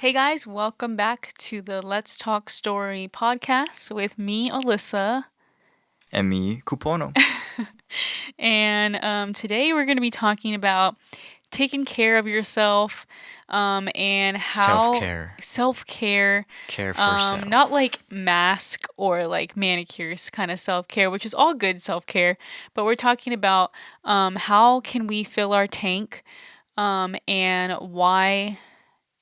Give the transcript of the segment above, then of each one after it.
Hey guys, welcome back to the Let's Talk Story podcast with me, Alyssa. And me, Kupono. And today we're going to be talking about taking care of yourself and how Self-care. self-care, Care for self. not like mask or like manicures kind of self-care, which is all good self-care, but we're talking about how can we fill our tank and why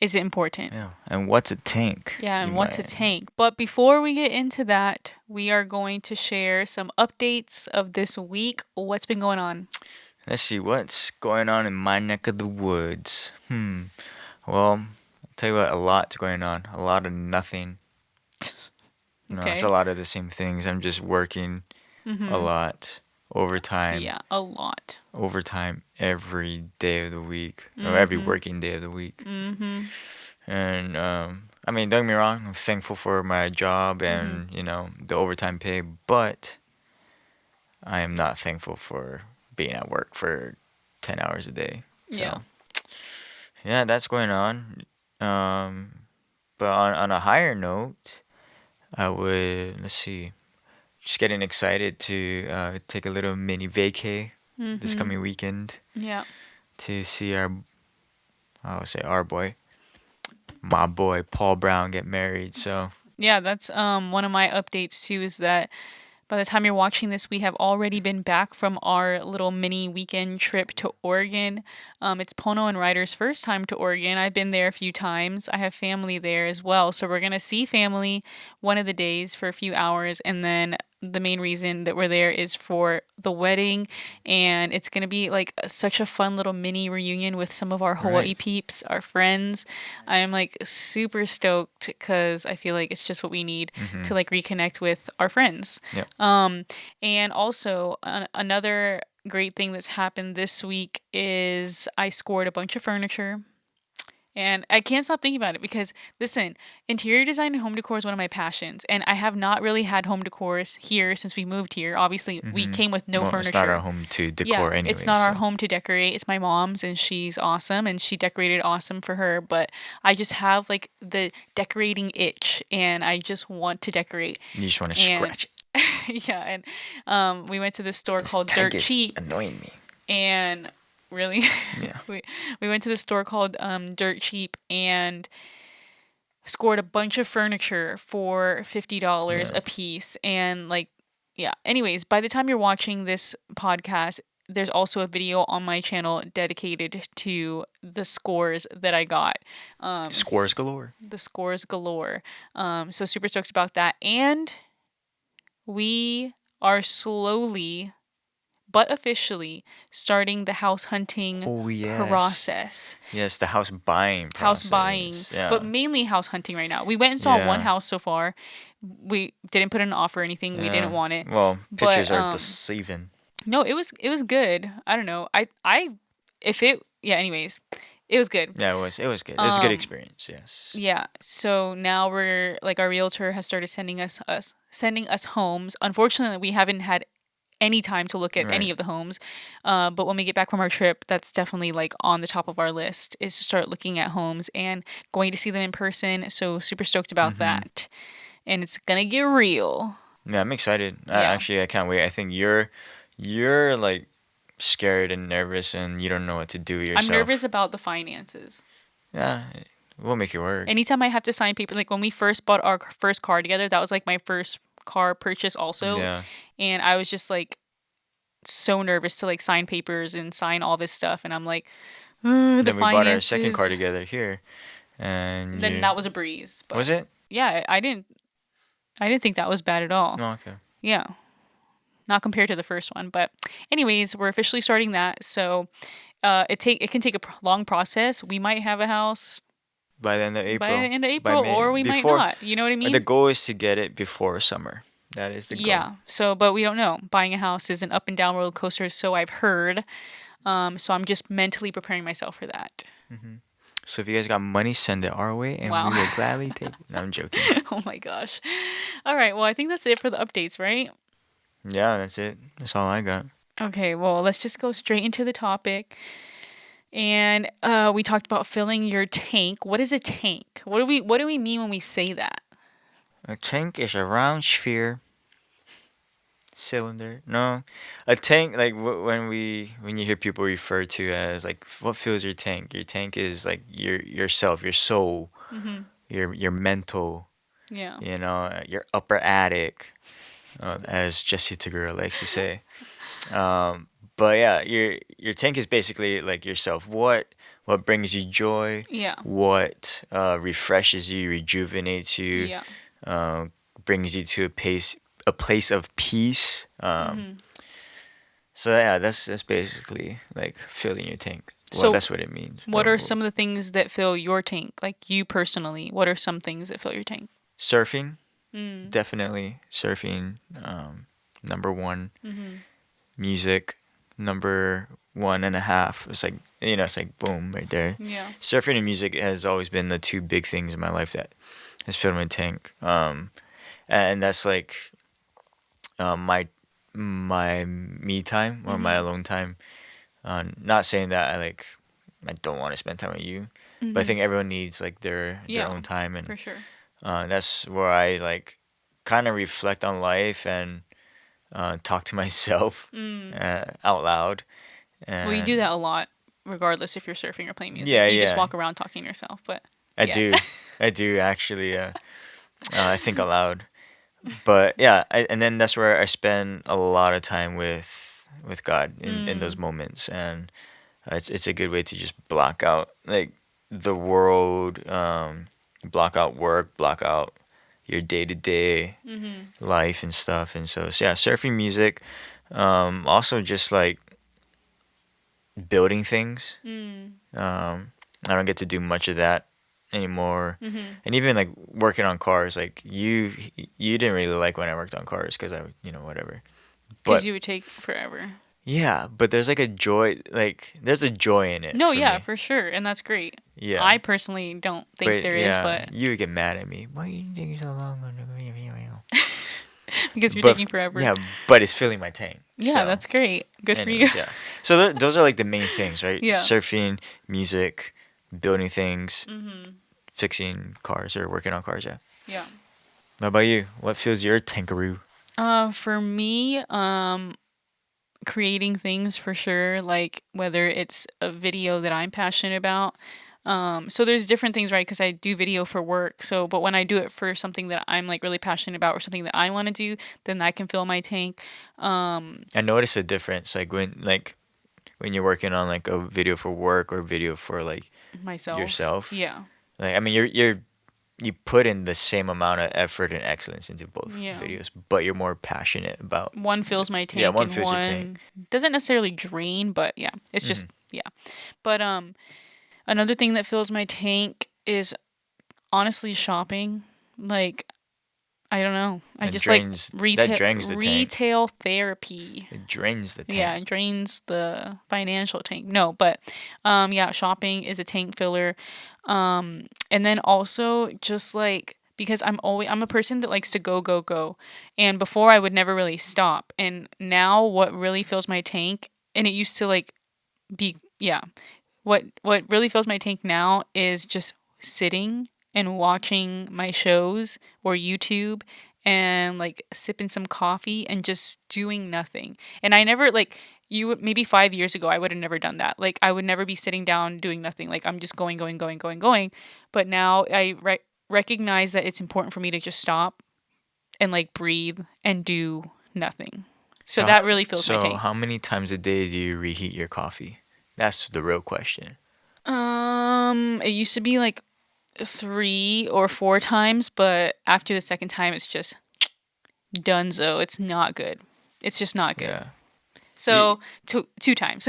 is it important? Yeah. And what's a tank? Yeah, You and what's a might. tank? But before we get into that, we are going to share some updates of this week. What's been going on? Let's see what's going on in my neck of the woods. Well, I'll tell you what, a lot's going on. A lot of nothing. It's a Okay. lot of the same things. I'm just working a lot. Overtime. Yeah, a lot. Overtime every day of the week. Or every working day of the week. And I mean, don't get me wrong, I'm thankful for my job and, the overtime pay, but I am not thankful for being at work for 10 hours a day. So, Yeah. yeah, that's going on. But on a higher note, I would, let's see, just getting excited to take a little mini vacay this coming weekend Yeah. to see I would say our boy, my boy Paul Brown get married. So, Yeah, that's one of my updates too is that by the time you're watching this, we have already been back from our little mini weekend trip to Oregon. It's Pono and Ryder's first time to Oregon. I've been there a few times. I have family there as well. So we're going to see family one of the days for a few hours. And then the main reason that we're there is for the wedding. And it's going to be like such a fun little mini reunion with some of our Hawaii right. peeps, our friends. I am like super stoked because I feel like it's just what we need to like reconnect with our friends. Yep. And also, another great thing that's happened this week is I scored a bunch of furniture. And I can't stop thinking about it because, listen, interior design and home decor is one of my passions. And I have not really had home decors here since we moved here. Obviously, we came with no Well, furniture. it's not our home to decor anyway. It's not our So. home to decorate. It's my mom's, and she's awesome, and she decorated awesome for her. But I just have like the decorating itch, and I just want to decorate. You just want to And scratch it. yeah, and we went to this store This called tank Dirt is Cheap, annoying me. and really, Yeah. we went to the store called Dirt Cheap and scored a bunch of furniture for $50 Yeah. a piece, and like, yeah. Anyways, by the time you're watching this podcast, there's also a video on my channel dedicated to the scores that I got. Scores galore. The scores galore. So super stoked about that, and we are slowly but officially starting the house hunting Oh, yes. process. Yes, the house buying process. House buying, Yeah. but mainly house hunting right now. We went and saw one Yeah. house so far. We didn't put in an offer or anything. We didn't want it. Well, But pictures are deceiving. no, it was good. I don't know. If it yeah, anyways, it was good. Yeah, it was good. It was a good experience, yes. Yeah. So now we're like our realtor has started sending us homes. Unfortunately, we haven't had any time to look at any Right. of the homes. But when we get back from our trip, that's definitely like on the top of our list is to start looking at homes and going to see them in person. So super stoked about that. And it's gonna get real. Yeah, I'm excited. Yeah. Actually, I can't wait. I think you're like scared and nervous and you don't know what to do yourself. I'm nervous about the finances. Yeah, we'll make it work. Anytime I have to sign paper, like when we first bought our first car together, that was like my first car purchase also. Yeah. And I was just like so nervous to like sign papers and sign all this stuff. And I'm like, the Then we bought our second finances. car together here, and Then that was a breeze. But was it? yeah, I didn't think that was bad at all. Oh, okay. Yeah. Not compared to the first one, but anyways, we're officially starting that. So, it can take a long process. We might have a house By the end of April. by the end of By April, May. or we might Before- not. You know what I mean? The goal is to get it before summer. That is the goal. Yeah. So, but we don't know. Buying a house is an up and down roller coaster, so I've heard. So I'm just mentally preparing myself for that. So if you guys got money, send it our way, and Wow. we will gladly take it. No, I'm joking. Oh my gosh. All right. Well, I think that's it for the updates, right? Yeah, that's it. That's all I got. Okay. Well, let's just go straight into the topic. And we talked about filling your tank. What is a tank? What do we mean when we say that? A tank is a round sphere cylinder. No, a tank like when you hear people refer to as like what fills your tank. Your tank is like yourself, your soul, your mental. Yeah. Your upper attic, as Jesse Tagura likes to say. But yeah, your tank is basically like yourself. What brings you joy? Yeah. What refreshes you, rejuvenates you, Yeah. uh, brings you to a place of peace. So yeah, that's basically like filling your tank. Well, So that's what it means. what are some of the things that fill your tank? Like you personally, what are some things that fill your tank? Surfing, definitely surfing. Number one. Music, number one and a half. It's like it's like boom right there. Yeah. Surfing and music has always been the two big things in my life that has filled my tank. And that's like my me time or my alone time. Not saying that I don't want to spend time with you, but I think everyone needs like their Yeah, own time, for and sure. that's where I like kind of reflect on life and talk to myself out loud. Well, you do And that a lot, regardless if you're surfing or playing music. Yeah, You just yeah. walk around talking to yourself, but I yeah. do. I do actually. I think aloud. But yeah, and then that's where I spend a lot of time with God in those moments, and it's a good way to just block out like the world, block out work, block out your day to day life and stuff, and so yeah, surfing, music, also just like building things. I don't get to do much of that anymore. And even like working on cars, like you didn't really like when I worked on cars because I whatever. Because But you would take forever. yeah, but there's like a joy, like there's a joy in it No, for yeah, me. for sure, and that's great. Yeah. I personally don't think But there is, yeah, but you would get mad at me. Why are you taking so long? because you're But taking forever. yeah, but it's filling my tank. Yeah, So, that's great. Good for you. anyways, yeah. So those are like the main things, right? Yeah. Surfing, music, building things, fixing cars or working on cars. Yeah. Yeah. What about you? What fills your tankaroo? For me, creating things for sure, like whether it's a video that I'm passionate about. So there's different things, right? Because I do video for work. So, but when I do it for something that I'm like really passionate about or something that I want to do, then that can fill my tank. I notice a difference, like when you're working on like a video for work or video for like Myself. yourself. Yeah. Like I mean, you put in the same amount of effort and excellence into both Yeah. videos, but you're more passionate about. One fills my tank. Yeah, one and fills your one tank. doesn't necessarily drain, but yeah, it's just yeah. But another thing that fills my tank is honestly shopping. Like I don't know. I That just drains- like that retail drains the tank. retail therapy. It drains the tank. Yeah, it drains the financial tank. No, but yeah, shopping is a tank filler. And then also just like because I'm a person that likes to go go go. And before I would never really stop. And now what really fills my tank and it used to like be yeah. What really fills my tank now is just sitting and watching my shows or YouTube and like sipping some coffee and just doing nothing. And I never like maybe 5 years ago I would have never done that. Like I would never be sitting down doing nothing. Like I'm just going going going going going. But now I recognize that it's important for me to just stop and like breathe and do nothing. So that really fills my So tank. how many times a day do you reheat your coffee? That's the real question. It used to be like 3 or 4 times, but after the second time, it's just donezo. It's not good. It's just not good. Yeah. So two times,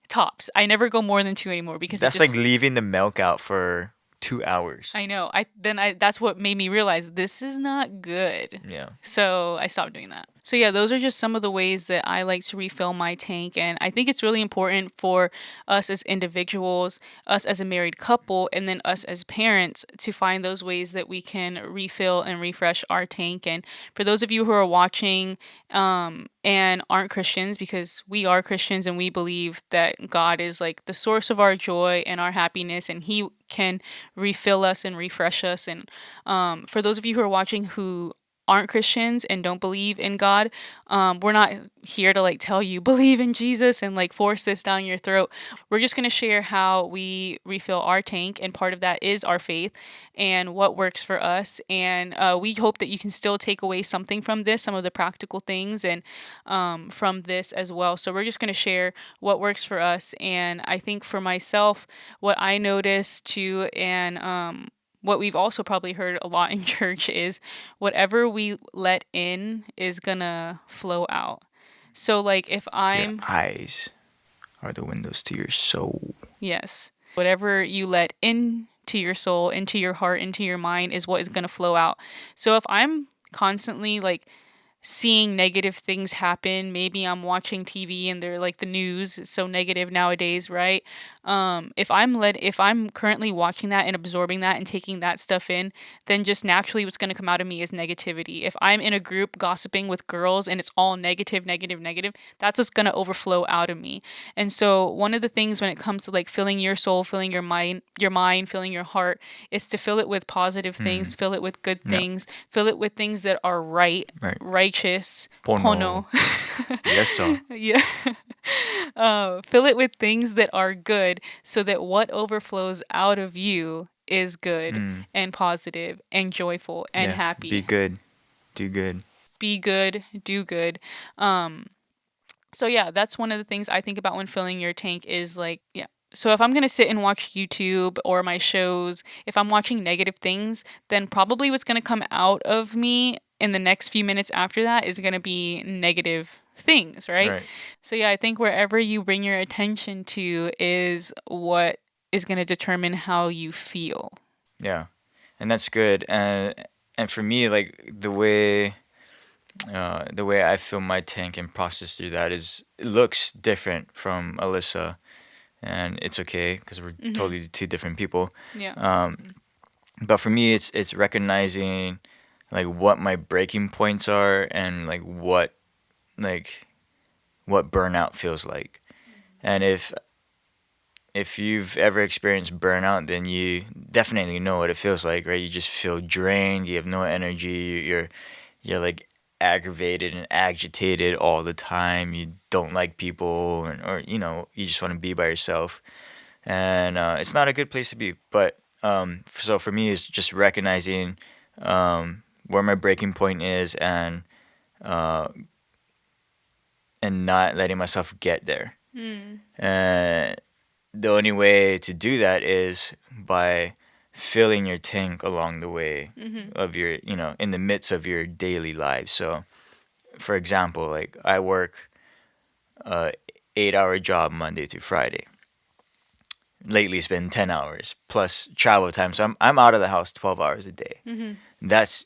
tops. I never go more than two anymore because That's it just, like leaving the milk out for 2 hours. I know. That's what made me realize this is not good. Yeah. So I stopped doing that. So yeah, those are just some of the ways that I like to refill my tank, and I think it's really important for us as individuals, us as a married couple, and then us as parents to find those ways that we can refill and refresh our tank. And for those of you who are watching and aren't Christians, because we are Christians and we believe that God is like the source of our joy and our happiness, and He can refill us and refresh us. And for those of you who are watching who aren't Christians and don't believe in God, we're not here to like tell you believe in Jesus and like force this down your throat. We're just going to share how we refill our tank, and part of that is our faith and what works for us. And we hope that you can still take away something from this, some of the practical things, and from this as well. So we're just going to share what works for us. And I think for myself, what I noticed too, and what we've also probably heard a lot in church is whatever we let in is gonna flow out. So like if Your I'm eyes are the windows to your soul. yes, whatever you let into your soul, into your heart, into your mind is what is gonna flow out. So if I'm constantly like seeing negative things happen. Maybe I'm watching TV and they're like the news is so negative nowadays, right? If I'm currently watching that and absorbing that and taking that stuff in, then just naturally what's going to come out of me is negativity. If I'm in a group gossiping with girls and it's all negative, negative, negative, that's what's going to overflow out of me. And so one of the things when it comes to like filling your soul, filling your mind, filling your heart, is to fill it with positive things, fill it with good Yeah. things, fill it with things that are right, Right. righteous, Pono. Yes, sir. yeah. Fill it with things that are good so that what overflows out of you is good and positive and joyful and Yeah. happy. Be good. Do good. Be good, do good. So yeah, that's one of the things I think about when filling your tank is like, yeah. So if I'm going to sit and watch YouTube or my shows, if I'm watching negative things, then probably what's going to come out of me in the next few minutes after that is going to be negative things, right? Right. So yeah, I think wherever you bring your attention to is what is going to determine how you feel. Yeah. And that's good. And for me, like the way I fill my tank and process through that is it looks different from Alyssa, and it's okay because we're totally two different people. Yeah. But for me, it's recognizing like what my breaking points are and like what burnout feels like. And if you've ever experienced burnout, then you definitely know what it feels like, right? You just feel drained. You have no energy. You're like aggravated and agitated all the time. You don't like people, or you just want to be by yourself, and it's not a good place to be. But so for me, it's just recognizing where my breaking point is, uh, and not letting myself get there. And the only way to do that is by filling your tank along the way of your, in the midst of your daily lives. So, for example, like I work a 8-hour job Monday through Friday. Lately, it's been 10 hours plus travel time. So I'm out of the house 12 hours a day. That's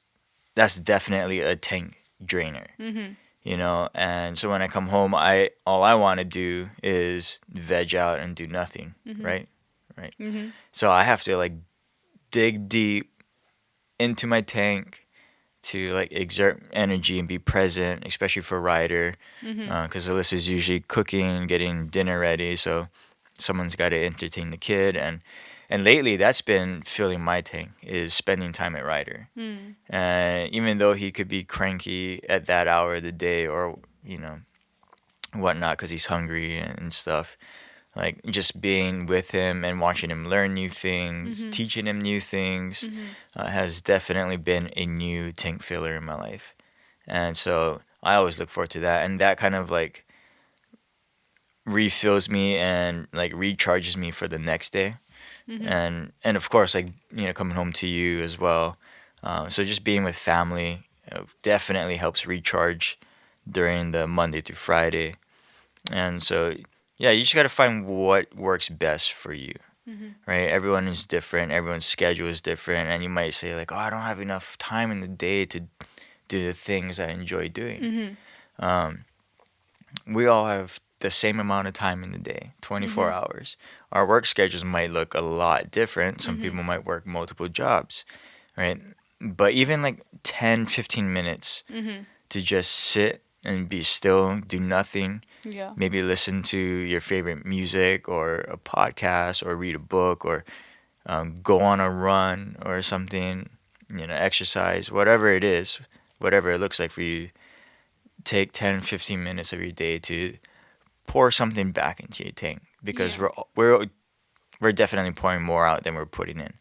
definitely a tank drainer. And so when I come home, all I want to do is veg out and do nothing, right? So I have to like dig deep into my tank to like exert energy and be present, especially for Ryder, because Alyssa's usually cooking, getting dinner ready, so someone's got to entertain the kid, and lately that's been filling my tank is spending time at Ryder. And even though he could be cranky at that hour of the day or whatnot because he's hungry and stuff, like just being with him and watching him learn new things, teaching him new things, has definitely been a new tank filler in my life. And so I always look forward to that, and that kind of like refills me and like recharges me for the next day. And of course, like coming home to you as well. So just being with family definitely helps recharge during the Monday through Friday. And so yeah, you just got to find what works best for you, right? Everyone is different. Everyone's schedule is different, and you might say like, "Oh, I don't have enough time in the day to do the things I enjoy doing. Mm-hmm. We all have the same amount of time in the day, 24 Mm-hmm. hours. Our work schedules might look a lot different. Some Mm-hmm. people might work multiple jobs, right? But even like 10, 15 minutes Mm-hmm. to just sit and be still, do nothing, Yeah. maybe listen to your favorite music or a podcast or read a book or go on a run or something, exercise, whatever it is, whatever it looks like for you, take 10, 15 minutes of your day to pour something back into your tank because Yeah. we're definitely pouring more out than we're putting in.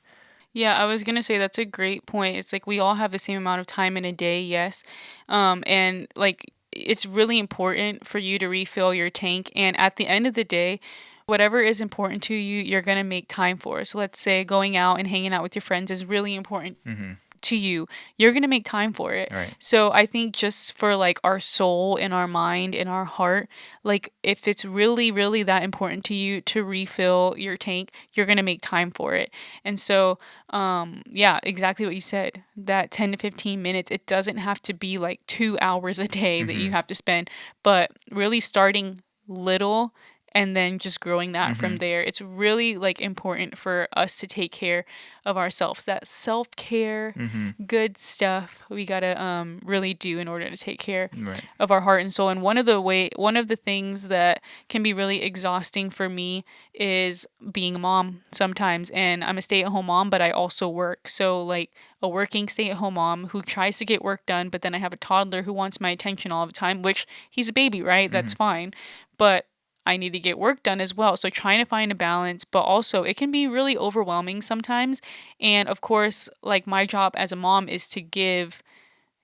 Yeah, I was gonna say that's a great point. It's like we all have the same amount of time in a day, yes. And like it's really important for you to refill your tank. And at the end of the day, whatever is important to you, you're gonna make time for. So let's say going out and hanging out with your friends is really important Mm-hmm. to you, you're going to make time for it. Right. So I think just for like our soul and our mind and our heart, like if it's really, really that important to you to refill your tank, you're going to make time for it. And so, yeah, exactly what you said, that 10 to 15 minutes, it doesn't have to be like 2 hours a day that you Mm-hmm. have to spend, but really starting little and then just growing that Mm-hmm. from there. It's really like important for us to take care of ourselves. That self-care, Mm-hmm. good stuff we got to really do in order to take care Right. of our heart and soul. And one of the things that can be really exhausting for me is being a mom sometimes. And I'm a stay-at-home mom, but I also work. So like a working stay-at-home mom who tries to get work done, but then I have a toddler who wants my attention all the time, which he's a baby, right? Mm-hmm. That's fine. But I need to get work done as well. So trying to find a balance, but also it can be really overwhelming sometimes. And of course, like my job as a mom is to give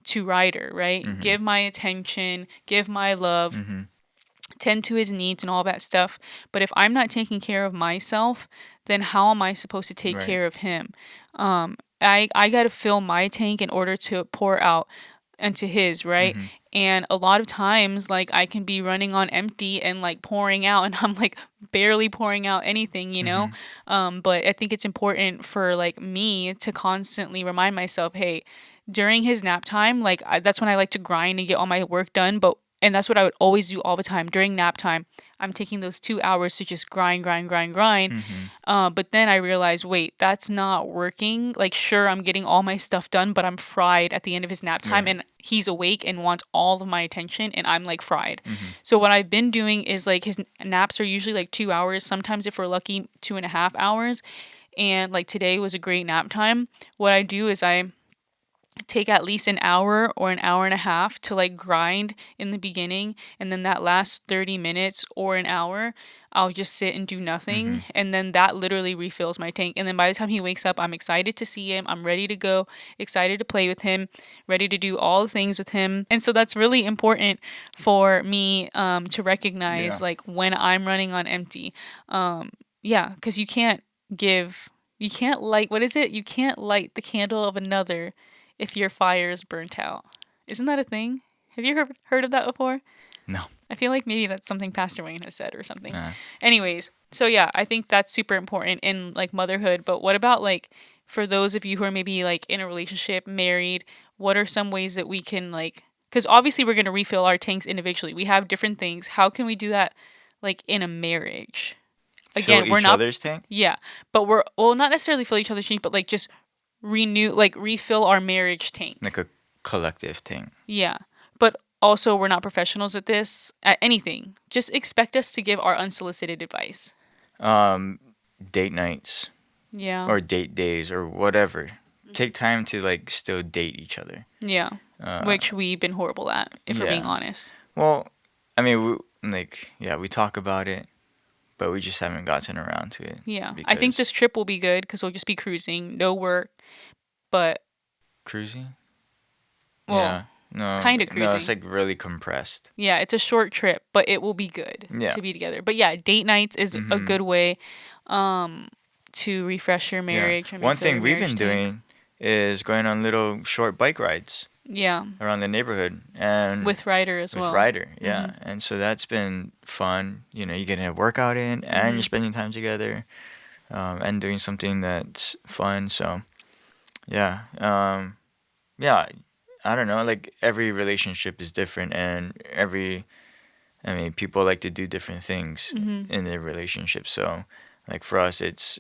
to Ryder, right? Mm-hmm. Give my attention, give my love, Mm-hmm. tend to his needs and all that stuff. But if I'm not taking care of myself, then how am I supposed to take Right. care of him? I got to fill my tank in order to pour out into his, right? Mm-hmm. And a lot of times, like, I can be running on empty and like pouring out, and I'm like barely pouring out anything, you know? Mm-hmm. But I think it's important for like me to constantly remind myself, hey, during his nap time, like, that's when I like to grind and get all my work done. And that's what I would always do all the time during nap time. I'm taking those 2 hours to just grind, grind, grind, grind. Mm-hmm. But then I realized, wait, that's not working. Like, sure, I'm getting all my stuff done, but I'm fried at the end of his nap time, Right. and he's awake and wants all of my attention, and I'm like fried. Mm-hmm. So what I've been doing is like his naps are usually like 2 hours. Sometimes, if we're lucky, 2.5 hours. And like today was a great nap time. What I do is I take at least an hour or an hour and a half to like grind in the beginning, and then that last 30 minutes or an hour I'll just sit and do Mm-hmm. nothing, and then that literally refills my tank. And then by the time he wakes up, I'm excited to see him, I'm ready to go, excited to play with him, ready to do all the things with him. And so that's really important for me to recognize Yeah. like when I'm running on empty. Yeah, because you can't light, what is it? You can't light the candle of another if your fire is burnt out. Isn't that a thing? Have you heard of that before? No. I feel like maybe that's something Pastor Wayne has said or something. Uh, Anyways, so yeah, I think that's super important in like motherhood. But what about like for those of you who are maybe like in a relationship, married, what are some ways that we can like, because obviously we're going to refill our tanks individually. We have different things. How can we do that like in a marriage? fill Again, we're each not, other's tank yeah, but we're, well, not necessarily fill each other's tank, but like just refill our marriage tank. like a collective tank. Yeah. But also, we're not professionals at this, at anything. Just expect us to give our unsolicited advice. Date nights Yeah. or date days or whatever. Take time to like still date each other. Yeah. Uh, Which we've been horrible at, if we're being yeah. honest. Well, I mean, we talk about it, but we just haven't gotten around to it. Yeah. I think Because this trip will be good because we'll just be cruising, no work, but, cruising. well, Yeah. No. kinda No, it's cruising. like really compressed. yeah, it's a short trip, but it will be good Yeah. to be together. But yeah, date nights is a Mhm. good way to refresh your Yeah. marriage and One refill your thing we've marriage been tank. doing is going on little short bike rides Yeah. around the neighborhood and With Ryder as with well. Ryder. Yeah. And so that's been fun. You're getting a workout in and you're spending time together, and doing something that's fun. So, yeah. Yeah. I don't know, like every relationship is different, and I mean, people like to do different things Mm-hmm. in their relationship. So, like for us, it's,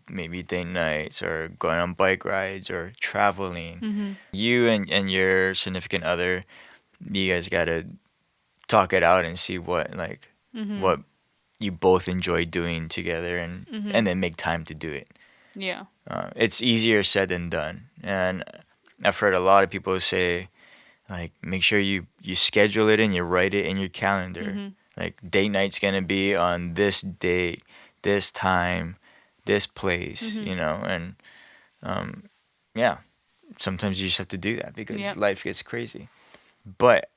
maybe date nights or going on bike rides or traveling. Mm-hmm. You and your significant other, you guys gotta talk it out and see Mm-hmm. what you both enjoy doing together, Mm-hmm. and then make time to do it. Yeah. It's easier said than done, and I've heard a lot of people say, like, make sure you schedule it and you write it in your calendar. Mm-hmm. Like, date night's gonna be on this date, this time, this place, Mm-hmm. and um, yeah, sometimes you just have to do that because Yep. life gets crazy. But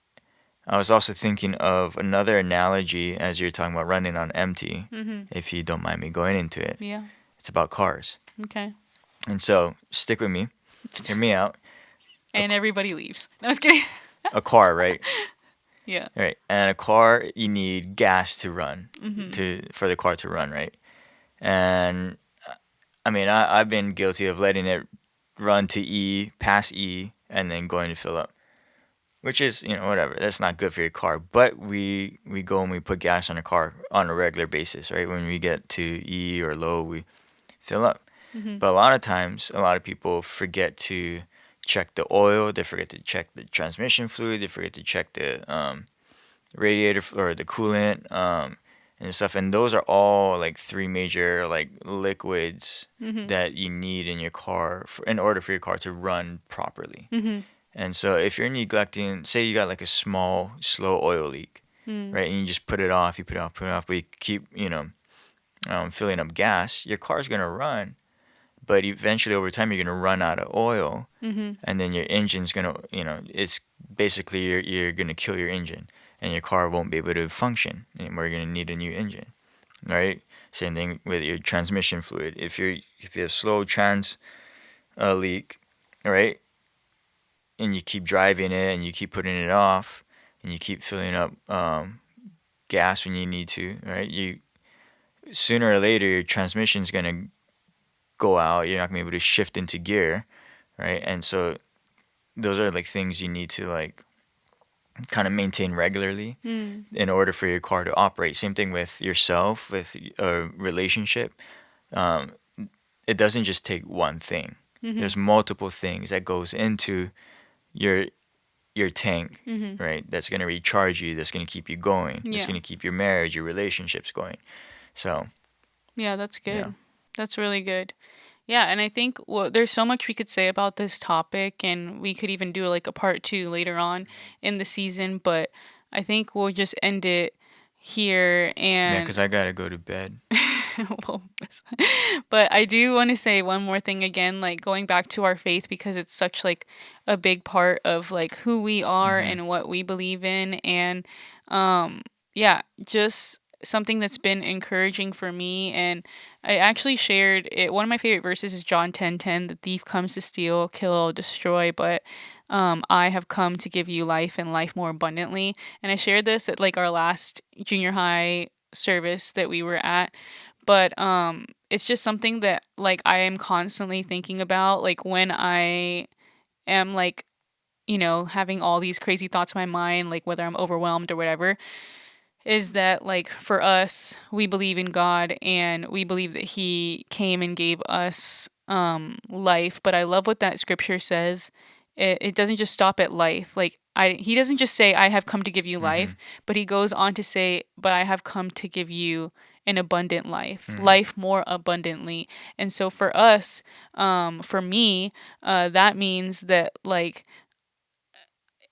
I was also thinking of another analogy as you're talking about running on empty, Mm-hmm. if you don't mind me going into it. Yeah. It's about cars. Okay. And so, stick with me, hear me out. A, And everybody leaves. No, I was kidding. a car, right? Yeah. Right. And a car, you need gas to run, Mm-hmm. for the car to run, right? And I mean, I've been guilty of letting it run to E, past E, and then going to fill up, which is, whatever. That's not good for your car. But we go and we put gas on a car on a regular basis, right? When we get to E or low, we fill up. Mm-hmm. But a lot of times, a lot of people forget to check the oil. They forget to check the transmission fluid. They forget to check the radiator or the coolant, and stuff. And those are all like three major like liquids Mm-hmm. that you need in your car in order for your car to run properly. Mm-hmm. And so if you're neglecting, say you got like a small, slow oil leak, Mm-hmm. right, and you just put it off, put it off, but you keep, filling up gas, your car's gonna run, but eventually over time you're gonna run out of oil, Mm-hmm. and then your engine's gonna, it's basically you're gonna kill your engine, and your car won't be able to function anymore. You're gonna need a new engine, right? Same thing with your transmission fluid. If you have slow trans leak, right, and you keep driving it and you keep putting it off and you keep filling up gas when you need to, right? You sooner or later your transmission's gonna go out. You're not gonna be able to shift into gear, right? And so those are like things you need to like kind of maintain regularly Mm-hmm. in order for your car to operate. Same thing with yourself, with a relationship. Um, it doesn't just take one thing. Mm-hmm. There's multiple things that goes into your tank, Mm-hmm. right? That's gonna recharge you. That's gonna keep you going. That's Yeah. gonna keep your marriage, your relationships going. So Yeah, that's yeah, good. That's really good. Yeah, and I think there's so much we could say about this topic, and we could even do like a part two later on in the season, but I think we'll just end it here. yeah, And because I gotta go to bed. well, but I do want to say one more thing again, like going back to our faith because it's such like a big part of like who we are Hmm. and what we believe in, and yeah, just something that's been encouraging for me. And I actually shared it. One of my favorite verses is John 10:10. The thief comes to steal, kill, destroy, but I have come to give you life and life more abundantly. And I shared this at like our last junior high service that we were at. But it's just something that like I am constantly thinking about, like when I am like, having all these crazy thoughts in my mind, like whether I'm overwhelmed or whatever, is that like for us, we believe in God and we believe that He came and gave us life. But I love what that scripture says. It doesn't just stop at life. Like He doesn't just say, "I have come to give you Hmm. life," but He goes on to say, "But I have come to give you an abundant life, Hmm. life more abundantly." And so for us, for me, that means that like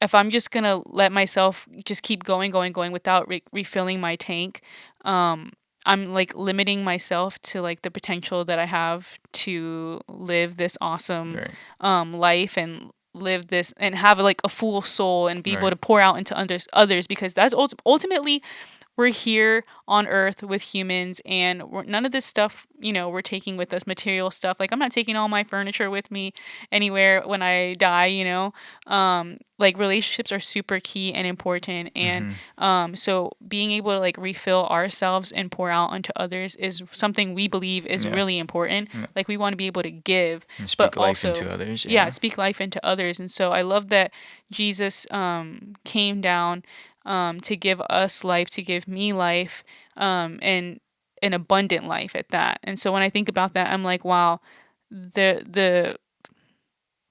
if I'm just gonna let myself just keep going, going, going without refilling my tank, I'm like limiting myself to like the potential that I have to live this awesome Right, life and live this and have like a full soul and be able right, to pour out into others because that's ultimately we're here on earth with humans, and none of this stuff, we're taking with us, material stuff. Like, I'm not taking all my furniture with me anywhere when I die. Like, relationships are super key and important, and Mm-hmm. so being able to like refill ourselves and pour out onto others is something we believe is Yeah. really important. Yeah. Like, we want to be able to give, And but speak life also, into others. yeah, Yeah. speak life into others. And so I love that Jesus came down to give us life, to give me life, and an abundant life at that. And so when I think about that, I'm like, wow, the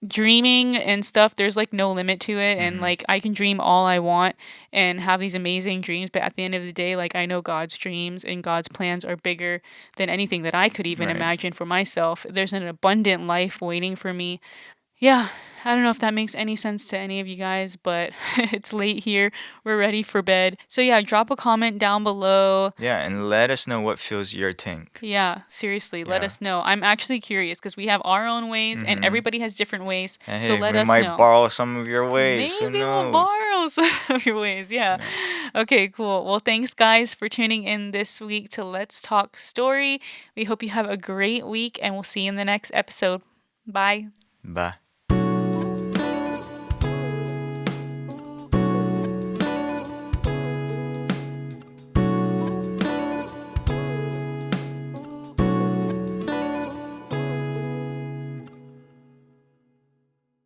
dreaming and stuff, there's like no limit to it, and Mm-hmm. like I can dream all I want and have these amazing dreams, but at the end of the day, like, I know God's dreams and God's plans are bigger than anything that I could even Right. imagine for myself. There's an abundant life waiting for me. Yeah, I don't know if that makes any sense to any of you guys, but it's late here. We're ready for bed. So yeah, drop a comment down below. Yeah, and let us know what fills your tank. Yeah, seriously, let Yeah. us know. I'm actually curious because we have our own ways and Mm-hmm. everybody has different ways. And So hey, let we us might know. borrow some of your ways. Who Maybe we'll knows? borrow some of your ways. Yeah. Yeah. Okay, cool. Well, thanks guys for tuning in this week to Let's Talk Story. We hope you have a great week and we'll see you in the next episode. Bye. Bye.